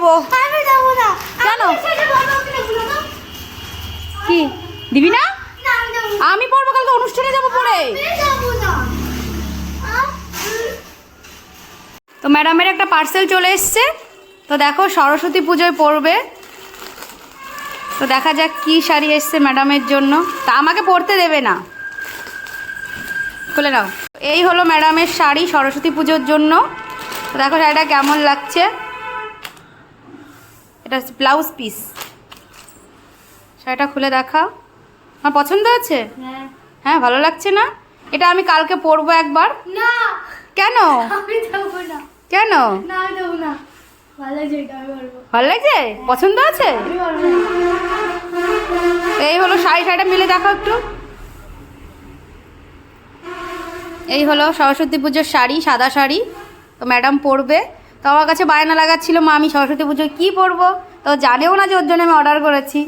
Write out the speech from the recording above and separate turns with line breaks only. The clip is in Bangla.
পরবো। কেন কি দিবি না? আমি পরবো, কালকে অনুষ্ঠানে যাবো পরে। তো ম্যাডামের একটা পার্সেল চলে এসছে, তো দেখো সরস্বতী পুজোয় পরবে। তো দেখা যাক কি শাড়ি এসছে ম্যাডামের জন্য। তা আমাকে পরতে দেবে না, খুলে নাও। এই হলো ম্যাডামের শাড়ি সরস্বতী পুজোর জন্য। তো দেখো শাড়িটা কেমন লাগছে, এটা ব্লাউজ পিস। শাড়িটা খুলে দেখাও, আমার পছন্দ আছে? হ্যাঁ ভালো লাগছে না? এটা আমি কালকে পরবো একবার।
না
কেন?
আমি দেবো না।
কেন?
না আমি দেবো না, ভালো লাগছে এটা, আমি বলবো।
ভালো লাগছে? পছন্দ আছে?
আমি বলবো না।
এই হলো শাড়িটা মিলে দেখো একটু। এই হলো সরস্বতী পুজোর শাড়ি, সাদা শাড়ি। তো ম্যাডাম পরবে। তো আমার কাছে বায়না লাগাচ্ছিল, মা আমি সরস্বতী পুজোয় কী পরবো, তো জানেও না যে ওর জন্য আমি অর্ডার করেছি।